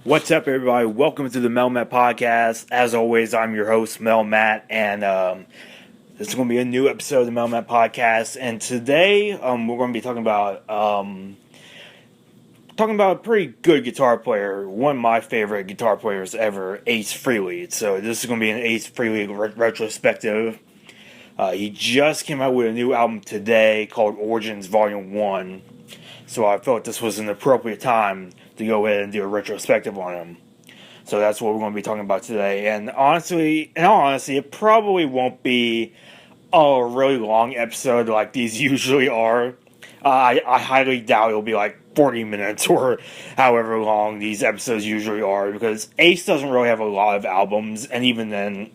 What's up, everybody? Welcome to the Mel Matt Podcast. As always, I'm your host, Mel Matt, and this is going to be a new episode of the Mel Matt Podcast. And today, we're going to be talking about a pretty good guitar player, one of my favorite guitar players ever, Ace Frehley. So this is going to be an Ace Frehley retrospective. He just came out with a new album today called Origins Volume 1. So I felt this was an appropriate time to go ahead and do a retrospective on him. So that's what we're going to be talking about today. And honestly, it probably won't be a really long episode like these usually are. I highly doubt it'll be like 40 minutes or however long these episodes usually are, because Ace doesn't really have a lot of albums, and even then,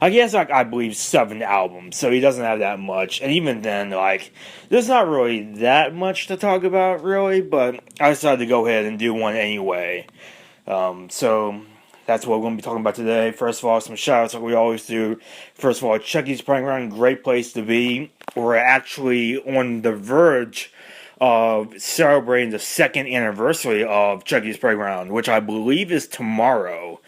I guess I believe 7 albums, so he doesn't have that much. And even then, there's not really that much to talk about, really, but I decided to go ahead and do one anyway. So that's what we're going to be talking about today. First of all, some shout-outs like we always do. First of all, Chucky's Playground, great place to be. We're actually on the verge of celebrating the 2nd anniversary of Chucky's Playground, which I believe is tomorrow.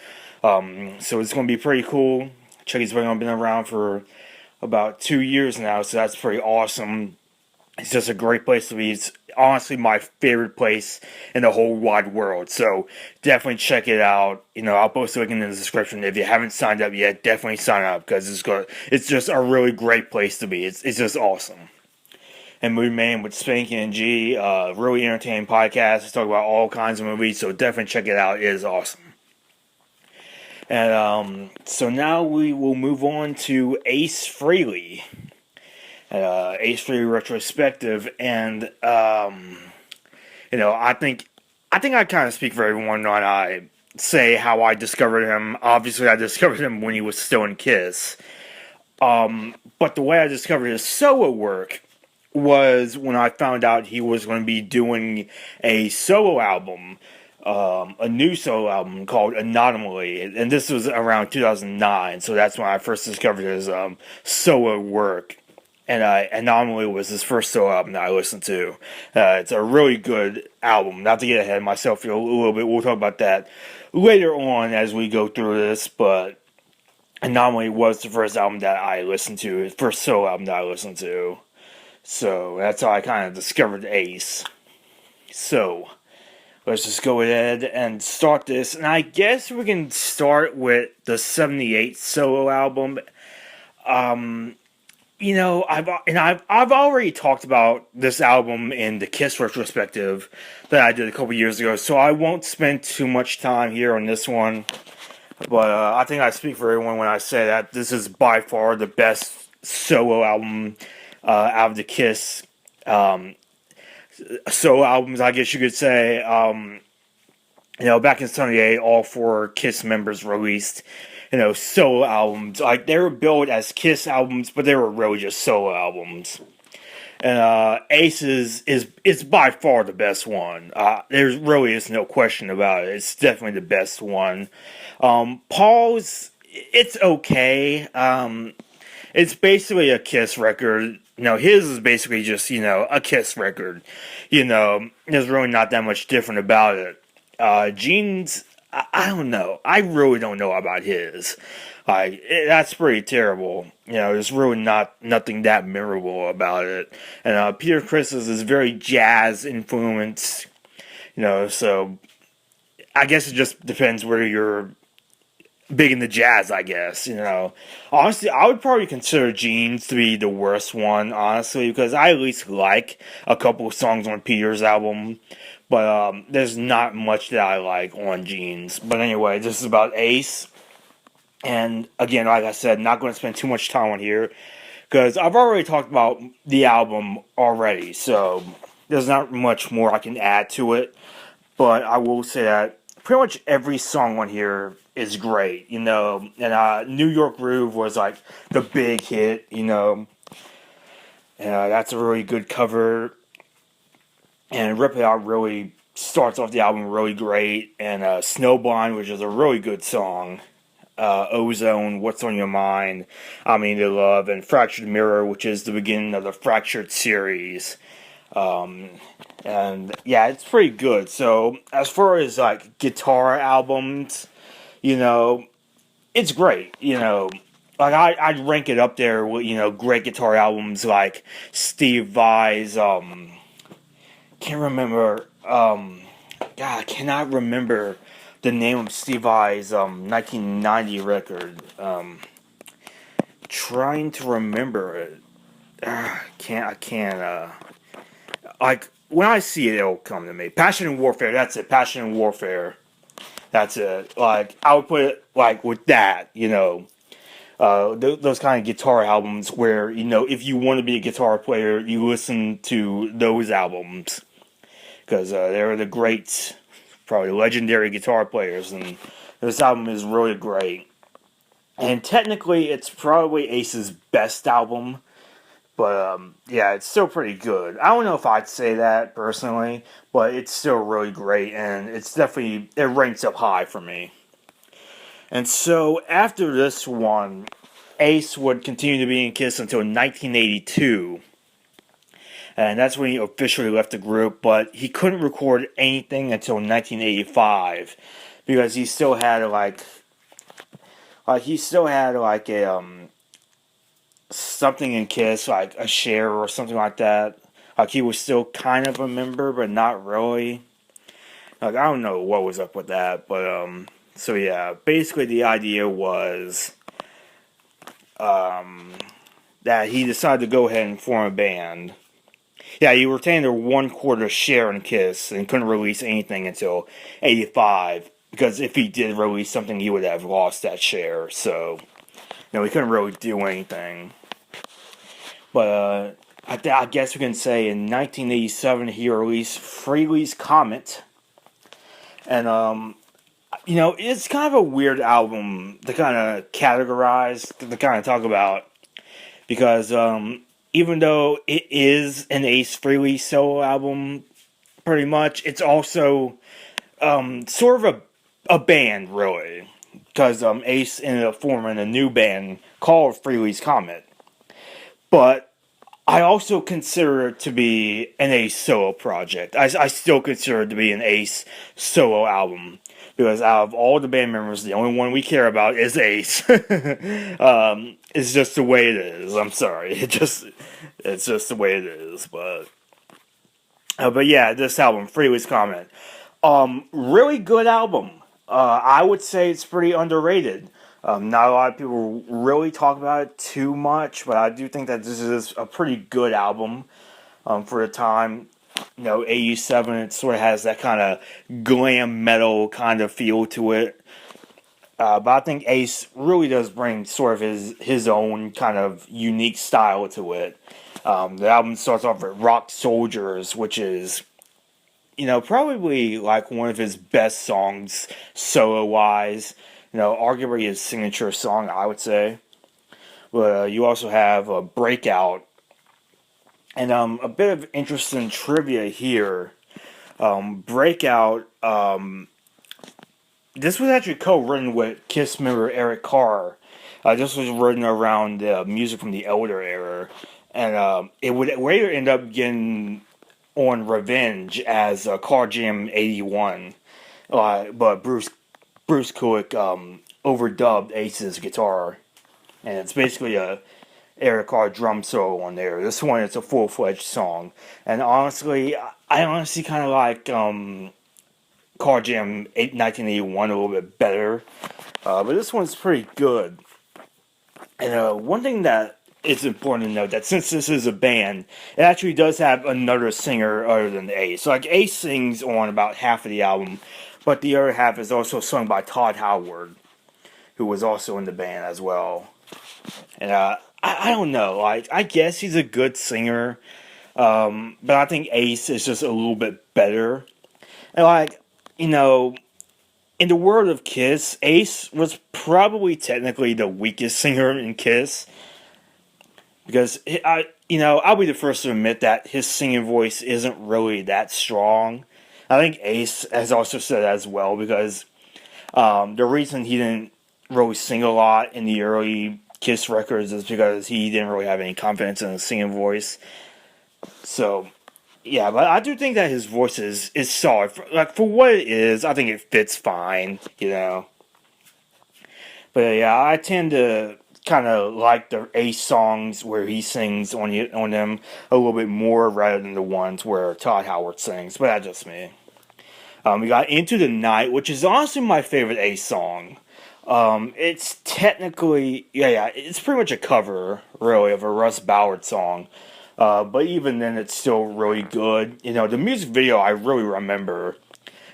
So it's going to be pretty cool. Chucky's Playground been around for about 2 years now, so that's pretty awesome. It's just a great place to be. It's honestly my favorite place in the whole wide world. So definitely check it out. I'll post a link in the description. If you haven't signed up yet, definitely sign up, because it's just a really great place to be. It's just awesome. And Movie Man with Spanky and G, really entertaining podcast. It's talk about all kinds of movies, so definitely check it out. It is awesome. And so now we will move on to Ace Frehley. Ace Frehley retrospective, and I think I kind of speak for everyone when I say how I discovered him. Obviously, I discovered him when he was still in Kiss. But the way I discovered his solo work was when I found out he was going to be doing a solo album. A new solo album called Anomaly, and this was around 2009, so that's when I first discovered his solo work. And Anomaly was his first solo album that I listened to. It's a really good album. Not to get ahead of myself a little bit, we'll talk about that later on as we go through this, but Anomaly was the first album that I listened to, his first solo album that I listened to. So that's how I kind of discovered Ace. So let's just go ahead and start this. And I guess we can start with the 78 solo album. I've already talked about this album in the Kiss retrospective that I did a couple years ago, so I won't spend too much time here on this one. But I think I speak for everyone when I say that this is by far the best solo album out of the Kiss solo albums, I guess you could say. Back in 78, all 4 Kiss members released, solo albums. Like, they were billed as Kiss albums, but they were really just solo albums. And Ace is by far the best one. There really is no question about it. It's definitely the best one. Paul's, it's okay. It's basically a Kiss record. His is basically just, a Kiss record. There's really not that much different about it. Gene's, I don't know. I really don't know about his. That's pretty terrible. There's really nothing that memorable about it. And Peter Chris's is very jazz influenced. So I guess it just depends whether you're big into jazz, I guess. Honestly, I would probably consider Gene's to be the worst one, honestly, because I at least like a couple of songs on Peter's album. But there's not much that I like on Gene's. But anyway, this is about Ace. And again, like I said, not going to spend too much time on here, because I've already talked about the album already. So there's not much more I can add to it. But I will say that pretty much every song on here is great. And New York Groove was like the big hit, And that's a really good cover. And Rip It Out really starts off the album really great. And Snowblind, which is a really good song. Ozone, What's on Your Mind, I Mean to Love, and Fractured Mirror, which is the beginning of the Fractured series. And yeah, it's pretty good. So as far as like guitar albums, you know, it's great. Like I'd rank it up there with great guitar albums like Steve Vai's can't remember God, I cannot remember the name of Steve Vai's 1990 record. Trying to remember it. I can't like when I see it it'll come to me. Passion and Warfare, that's it. Passion and Warfare. That's it. Like I would put it like with that. Those kind of guitar albums where if you want to be a guitar player you listen to those albums because they're the great, probably legendary guitar players, and this album is really great. And technically it's probably Ace's best album, but yeah, it's still pretty good. I don't know if I'd say that personally, but it's still really great, and it ranks up high for me. And so after this one, Ace would continue to be in Kiss until 1982. And that's when he officially left the group, but he couldn't record anything until 1985 because he still had like a something in Kiss, like a share or something like that. Like he was still kind of a member, but not really. Like I don't know what was up with that, but so yeah, basically the idea was that he decided to go ahead and form a band. Yeah, he retained a 1/4 share in Kiss and couldn't release anything until 85 because if he did release something, he would have lost that share. So, he couldn't really do anything. But I guess we can say in 1987 he released Frehley's Comet, and it's kind of a weird album to kind of categorize, to kind of talk about, because even though it is an Ace Frehley solo album, pretty much, it's also sort of a band, really. Because Ace ended up forming a new band called Frehley's Comet. But I also consider it to be an Ace solo project. I still consider it to be an Ace solo album. Because out of all the band members, the only one we care about is Ace. It's just the way it is. I'm sorry. It's just the way it is. But yeah, this album, Frehley's Comet, really good album. I would say it's pretty underrated. Not a lot of people really talk about it too much, but I do think that this is a pretty good album for the time. 87, it sort of has that kind of glam metal kind of feel to it. But I think Ace really does bring sort of his own kind of unique style to it. The album starts off with Rock Soldiers, which is, probably like one of his best songs solo-wise. Arguably his signature song, I would say. But you also have Breakout. And a bit of interesting trivia here. Breakout, this was actually co-written with Kiss member Eric Carr. This was written around music from the Elder era. And it would later end up getting on Revenge as Car Jam 81. But Bruce Kulick overdubbed Ace's guitar. And it's basically a Eric Carr drum solo on there. This one, it's a full-fledged song. And honestly, I honestly kind of like Car Jam 1981 a little bit better. But this one's pretty good. And one thing that it's important to note that since this is a band, it actually does have another singer other than Ace. So like Ace sings on about half of the album, but the other half is also sung by Todd Howard, who was also in the band as well. And I don't know, like I guess he's a good singer, but I think Ace is just a little bit better. And like, in the world of Kiss, Ace was probably technically the weakest singer in Kiss. Because, I'll be the first to admit that his singing voice isn't really that strong. I think Ace has also said that as well, because the reason he didn't really sing a lot in the early Kiss records is because he didn't really have any confidence in his singing voice. So, Yeah, but I do think that his voice is solid. For what it is, I think it fits fine, you know. But yeah, I tend to kind of like the Ace songs where he sings on them a little bit more rather than the ones where Todd Howard sings. But that's just me. We got Into the Night, which is honestly my favorite Ace song. It's technically, yeah, it's pretty much a cover, really, of a Russ Ballard song. But even then, it's still really good. You know, the music video I really remember.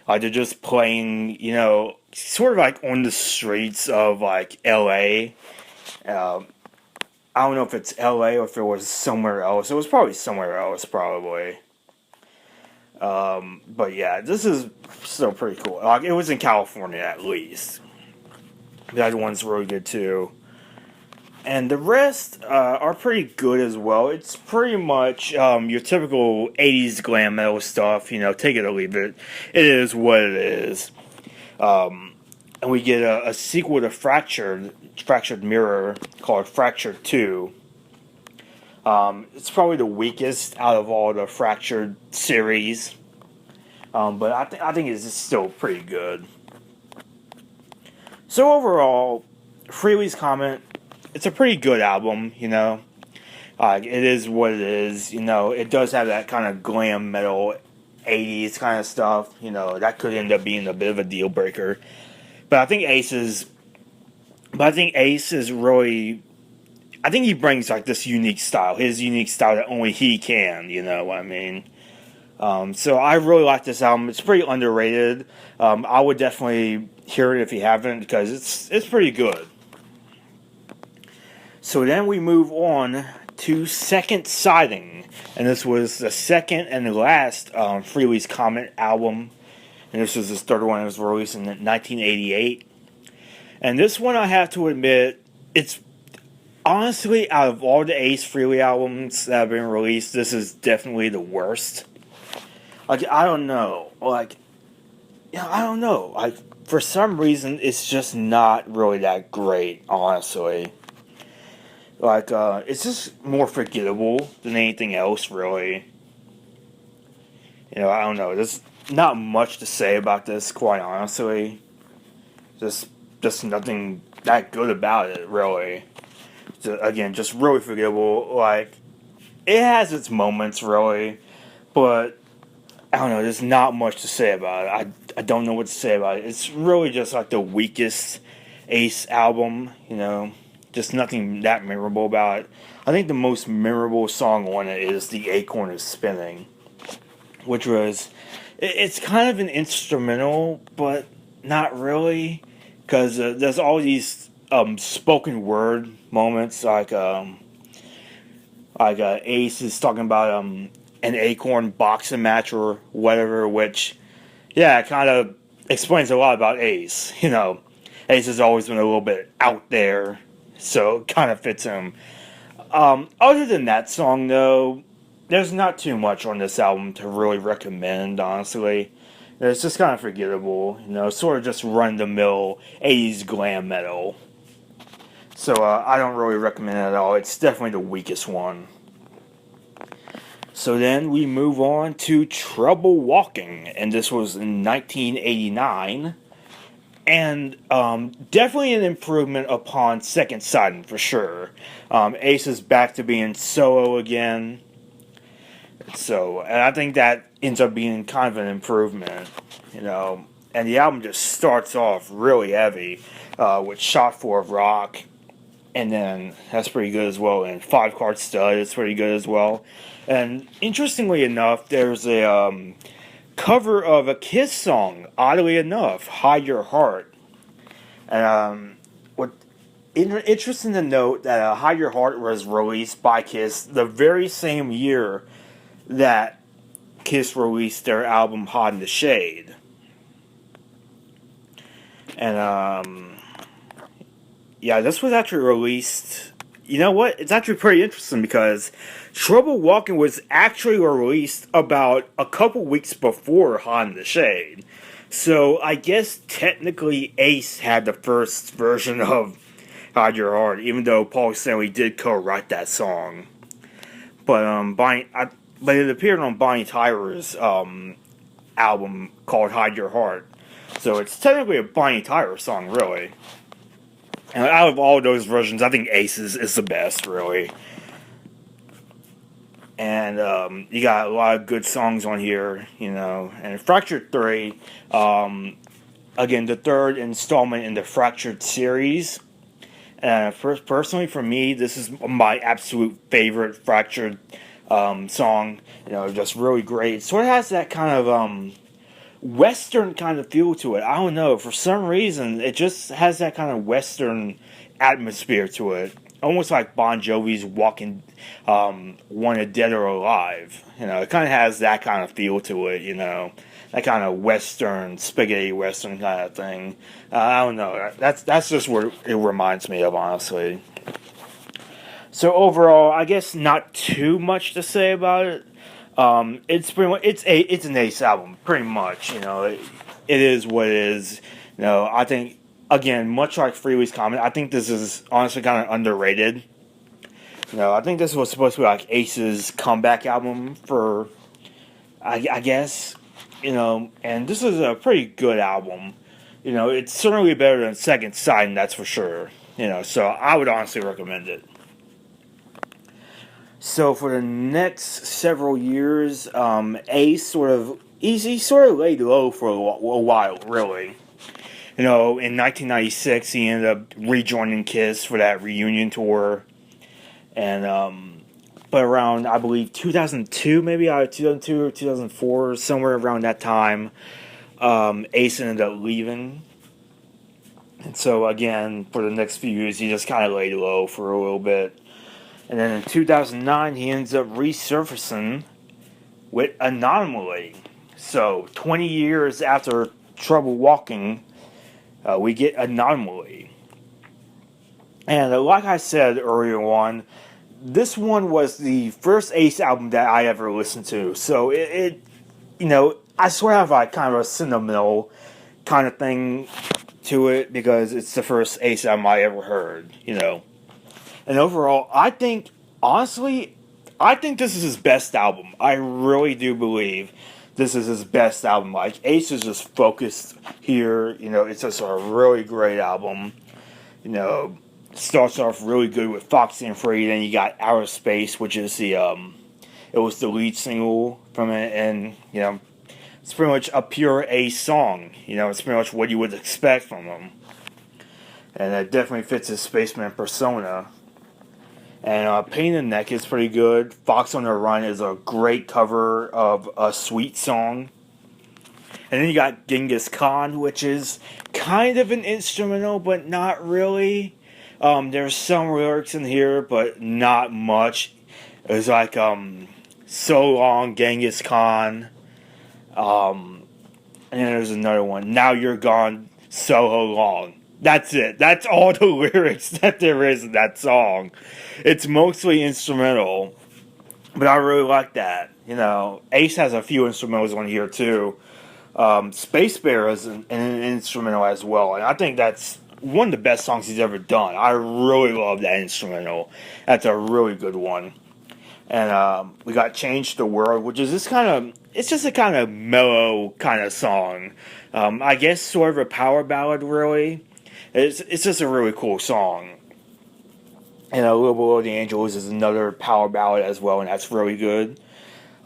They're just playing, you know, sort of like on the streets of like L.A. I don't know if it's L.A. or if it was somewhere else. It was probably somewhere else, probably. But yeah, this is still pretty cool. Like it was in California at least. That one's really good too. And the rest are pretty good as well. It's pretty much your typical 80s glam metal stuff, you know, take it or leave it. It is what it is. And we get a sequel to Fractured Mirror called Fractured 2. It's probably the weakest out of all the Fractured series. But I think it's still pretty good. So overall, Frehley's Comment, it's a pretty good album, you know. It is what it is, you know. It does have that kind of glam metal 80s kind of stuff, you know. That could end up being a bit of a deal breaker. But I think Ace is really, I think he brings like this unique style, his unique style that only he can, you know what I mean? So I really like this album. It's pretty underrated. I would definitely hear it if you haven't because it's pretty good. So then we move on to Second Sighting, and this was the second and the last Frehley's Comment album, and this was his third one. It was released in 1988, and this one I have to admit, it's honestly out of all the Ace Frehley albums that have been released, this is definitely the worst. Like I don't know, I don't know. Like for some reason, it's just not really that great, honestly. Like, it's just more forgettable than anything else, really. You know, I don't know. There's not much to say about this, quite honestly. Just nothing that good about it, really. Again, just really forgettable. Like, it has its moments, really, but I don't know. There's not much to say about it. I don't know what to say about it. It's really just like the weakest Ace album, you know. Just nothing that memorable about it. I think the most memorable song on it is The Acorn is Spinning, which was, it's kind of an instrumental, but not really, because there's all these spoken word moments, like Ace is talking about an acorn boxing match or whatever, which, yeah, kind of explains a lot about Ace, you know. Ace has always been a little bit out there, so it kind of fits him. Other than that song, though, there's not too much on this album to really recommend, honestly. It's just kind of forgettable, you know, sort of just run-of-the-mill 80s glam metal. So I don't really recommend it at all. It's definitely the weakest one. So then we move on to Trouble Walking, and this was in 1989. And definitely an improvement upon Second Sighting, for sure. Ace is back to being solo again. So, and I think that ends up being kind of an improvement, you know. And the album just starts off really heavy with Shot For of Rock. And then that's pretty good as well. And Five Card Stud is pretty good as well. And interestingly enough, there's a cover of a Kiss song, oddly enough, Hide Your Heart. And interesting to note that Hide Your Heart was released by Kiss the very same year that Kiss released their album Hot in the Shade. And yeah, this was actually released. You know what? It's actually pretty interesting because Trouble Walking was actually released about a couple weeks before Hot in the Shade. So I guess technically Ace had the first version of Hide Your Heart, even though Paul Stanley did co-write that song. But but it appeared on Bonnie Tyler's album called Hide Your Heart. So it's technically a Bonnie Tyler song, really. And out of all those versions, I think Aces is the best, really. And you got a lot of good songs on here, you know. And Fractured 3, again, the third installment in the Fractured series. Personally, for me, this is my absolute favorite Fractured song. You know, just really great. It sort of has that kind of Western kind of feel to it. I don't know. For some reason, it just has that kind of Western atmosphere to it. Almost like Bon Jovi's Walking, Wanted Dead or Alive. You know, it kind of has that kind of feel to it, you know. That kind of Western, spaghetti Western kind of thing. I don't know. That's just what it reminds me of, honestly. So overall, I guess not too much to say about it. It's pretty much, it's an Ace album, pretty much. You know, it is what it is. You know, I think, again, much like Frehley's comment, I think this is honestly kind of underrated. You know, I think this was supposed to be like Ace's comeback album for, I guess, you know, and this is a pretty good album. You know, it's certainly better than Second Sight, that's for sure. You know, so I would honestly recommend it. So for the next several years, Ace he sort of laid low for a while, really. You know, in 1996, he ended up rejoining Kiss for that reunion tour. And, but around, I believe, 2002, maybe, 2002 or 2004, somewhere around that time, Ace ended up leaving. And so, again, for the next few years, he just kind of laid low for a little bit. And then in 2009, he ends up resurfacing with Anomaly. So, 20 years after Trouble Walking, we get Anomaly. And like I said earlier on, this one was the first Ace album that I ever listened to. So, it you know, I sort of have like kind of a sentimental kind of thing to it because it's the first Ace album I ever heard, you know. And overall, honestly, I think this is his best album. I really do believe this is his best album. Like, Ace is just focused here. You know, it's just a really great album. You know, starts off really good with Foxy and Free. Then you got Outer Space, which is it was the lead single from it. And, you know, it's pretty much a pure Ace song. You know, it's pretty much what you would expect from him. And it definitely fits his spaceman persona. And Pain in the Neck is pretty good. Fox on the Run is a great cover of a Sweet song. And then you got Genghis Khan, which is kind of an instrumental, but not really. There's some lyrics in here, but not much. It's like, So Long, Genghis Khan. And then there's another one. Now You're Gone, So Long. That's it. That's all the lyrics that there is in that song. It's mostly instrumental, but I really like that. You know, Ace has a few instrumentals on here too. Space Bear is an instrumental as well, and I think that's one of the best songs he's ever done. I really love that instrumental. That's a really good one. And we got Change the World, which is it's just a kind of mellow kind of song. I guess sort of a power ballad, really. It's just a really cool song. And A Little Below the Angels is another power ballad as well, and that's really good.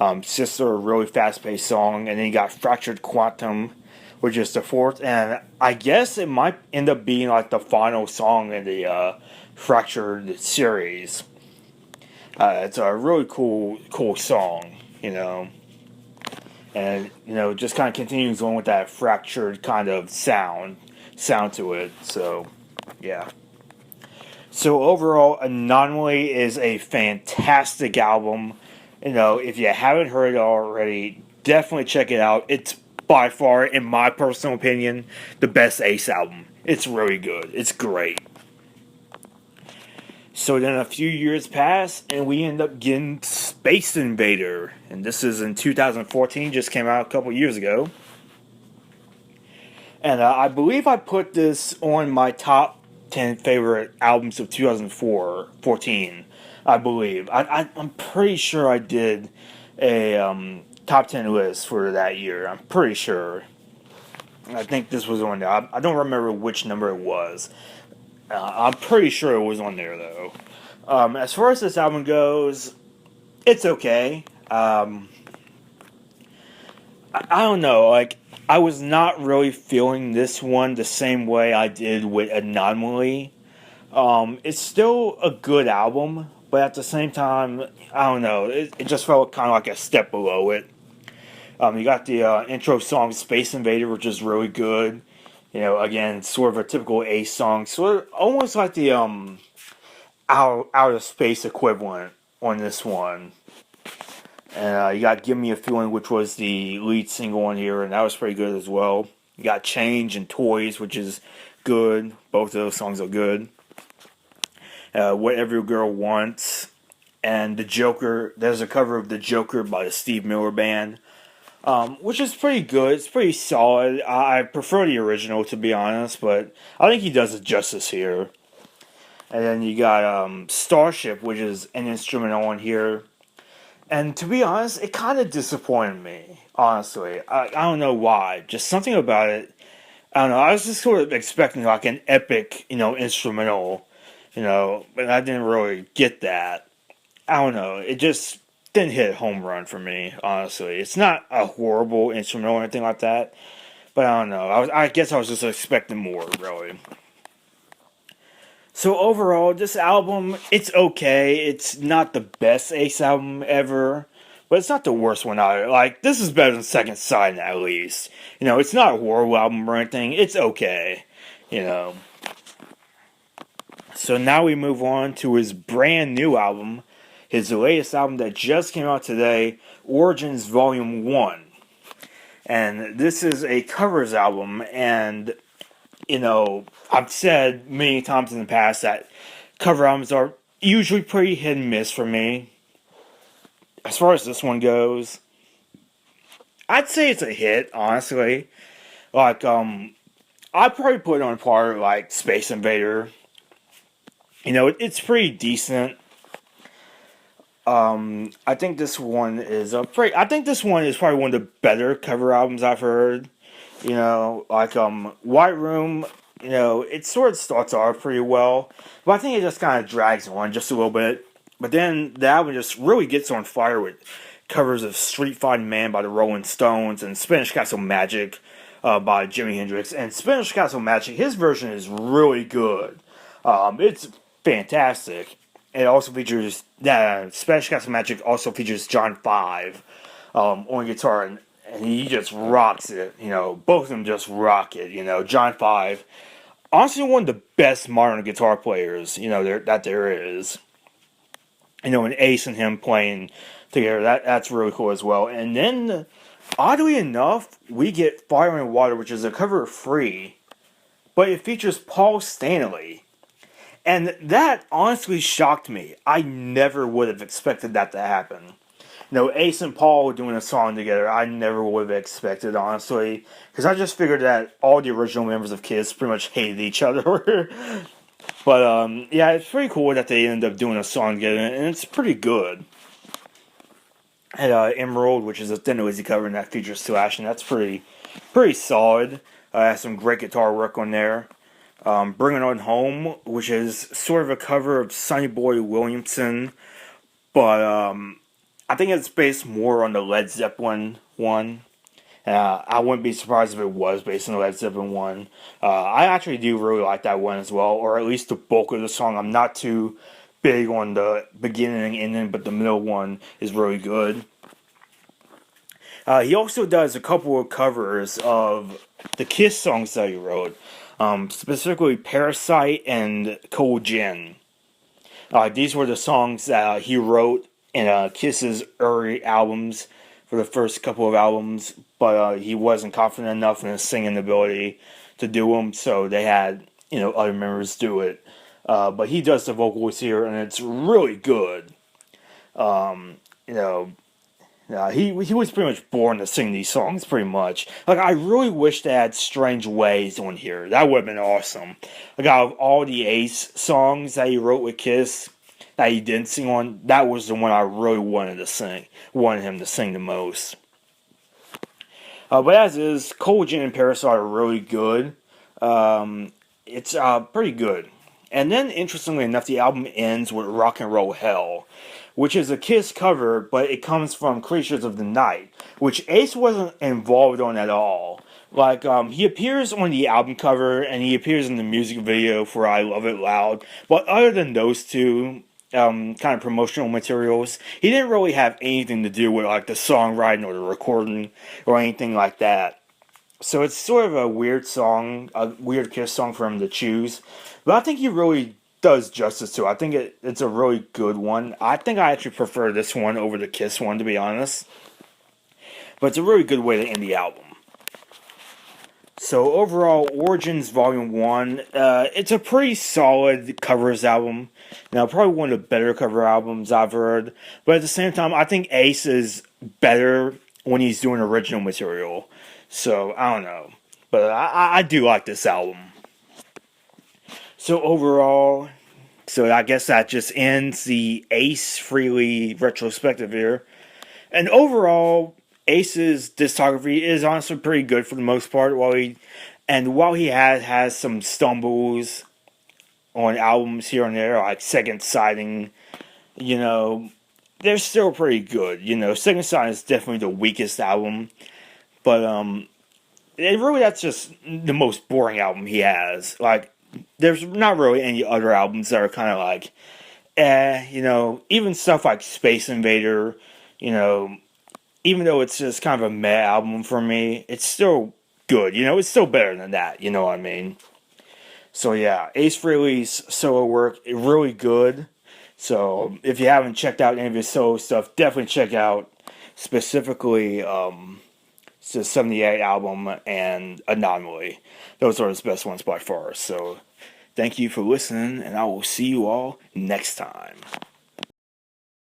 It's just a really fast-paced song. And then you got Fractured Quantum, which is the fourth. And I guess it might end up being like the final song in the Fractured series. It's a really cool song, you know. And, you know, just kind of continues on with that Fractured kind of sound to it. So, yeah. So overall, Anomaly is a fantastic album. You know, if you haven't heard it already, definitely check it out. It's by far, in my personal opinion, the best Ace album. It's really good. It's great. So then a few years pass, and we end up getting Space Invader. And this is in 2014, just came out a couple years ago. And I believe I put this on my top 10 favorite albums of 2014, I believe. I'm pretty sure I did. a top 10 list for that year. I'm pretty sure. I think this was on there. I don't remember which number it was. I'm pretty sure it was on there though. As far as this album goes, it's okay. I don't know. Like, I was not really feeling this one the same way I did with Anomaly. It's still a good album, but at the same time, I don't know. It just felt kind of like a step below it. You got the intro song Space Invader, which is really good. You know, again, sort of a typical Ace song, sort of almost like the out of space equivalent on this one. And you got Give Me a Feeling, which was the lead single on here, and that was pretty good as well. You got Change and Toys, which is good. Both of those songs are good. What Every Girl Wants, and The Joker. There's a cover of The Joker by the Steve Miller Band, which is pretty good. It's pretty solid. I prefer the original, to be honest, but I think he does it justice here. And then you got Starship, which is an instrumental on here. And to be honest, it kind of disappointed me, honestly. I don't know why. Just something about it. I don't know. I was just sort of expecting like an epic, instrumental, but I didn't really get that. I don't know. It just didn't hit home run for me, honestly. It's not a horrible instrumental or anything like that, but I don't know. I guess I was just expecting more, really. So overall, this album, it's okay. It's not the best Ace album ever, but it's not the worst one either. Like, this is better than Second Sight at least. It's not a horrible album or anything. It's okay, So now we move on to his brand new album, his latest album that just came out today, Origins Volume 1. And this is a covers album, and I've said many times in the past that cover albums are usually pretty hit and miss for me. As far as this one goes, I'd say it's a hit, honestly. Like, I'd probably put it on par like Space Invader. It's pretty decent. I think this one is I think this one is probably one of the better cover albums I've heard. Like White Room, it sort of starts off pretty well, but I think it just kind of drags on just a little bit. But then the album just really gets on fire with covers of Street Fighting Man by the Rolling Stones and Spanish Castle Magic by Jimi Hendrix. And Spanish Castle Magic, his version is really good. It's fantastic. It also features Spanish Castle Magic also features John Five on guitar, and he just rocks it. Both of them just rock it. John Five, honestly, one of the best modern guitar players that there is. And Ace and him playing together, that's really cool as well. And then, oddly enough, we get Fire and Water, which is a cover of Free, but it features Paul Stanley. And that honestly shocked me. I never would have expected that to happen. Ace and Paul doing a song together, I never would have expected, honestly. Because I just figured that all the original members of Kiss pretty much hated each other. But, yeah, it's pretty cool that they ended up doing a song together, and it's pretty good. And Emerald, which is a Thin Lizzy cover, and that features Slash, and that's pretty solid. Has some great guitar work on there. Bring It On Home, which is sort of a cover of Sonny Boy Williamson, but I think it's based more on the Led Zeppelin one. I wouldn't be surprised if it was based on the Led Zeppelin one. I actually do really like that one as well, or at least the bulk of the song. I'm not too big on the beginning and ending, but the middle one is really good. He also does a couple of covers of the Kiss songs that he wrote. Specifically Parasite and Cold Gin. These were the songs that he wrote in Kiss's early albums for the first couple of albums, but he wasn't confident enough in his singing ability to do them, so they had other members do it. But he does the vocals here, and it's really good. He was pretty much born to sing these songs, pretty much. Like, I really wish they had Strange Ways on here. That would have been awesome. Like, out of all the Ace songs that he wrote with Kiss, that he didn't sing on, that was the one I really wanted him to sing the most. But as is, Collagen and Parasite are really good. It's pretty good. And then, interestingly enough, the album ends with Rock and Roll Hell, which is a Kiss cover, but it comes from Creatures of the Night, which Ace wasn't involved on at all. Like, he appears on the album cover, and he appears in the music video for I Love It Loud, but other than those two, kind of promotional materials, he didn't really have anything to do with, like, the songwriting or the recording, or anything like that. So it's sort of a weird song, a weird Kiss song for him to choose. But I think he really does justice to it. I think it's a really good one. I think I actually prefer this one over the Kiss one, to be honest. But it's a really good way to end the album. So overall, Origins Volume 1, it's a pretty solid covers album. Now, probably one of the better cover albums I've heard. But at the same time, I think Ace is better when he's doing original material. So, I don't know. But I do like this album. So overall, I guess that just ends the Ace Frehley retrospective here. And overall, Ace's discography is honestly pretty good for the most part. While he has some stumbles on albums here and there, like Second Sighting, they're still pretty good. Second Sighting is definitely the weakest album. But, that's just the most boring album he has. Like, there's not really any other albums that are kind of like, even stuff like Space Invader, even though it's just kind of a meh album for me, it's still good. It's still better than that, you know what I mean? So, yeah, Ace Frehley's solo work is really good. So, if you haven't checked out any of his solo stuff, definitely check out specifically the 78 album and Anomaly. Those are his best ones by far. So, thank you for listening, and I will see you all next time.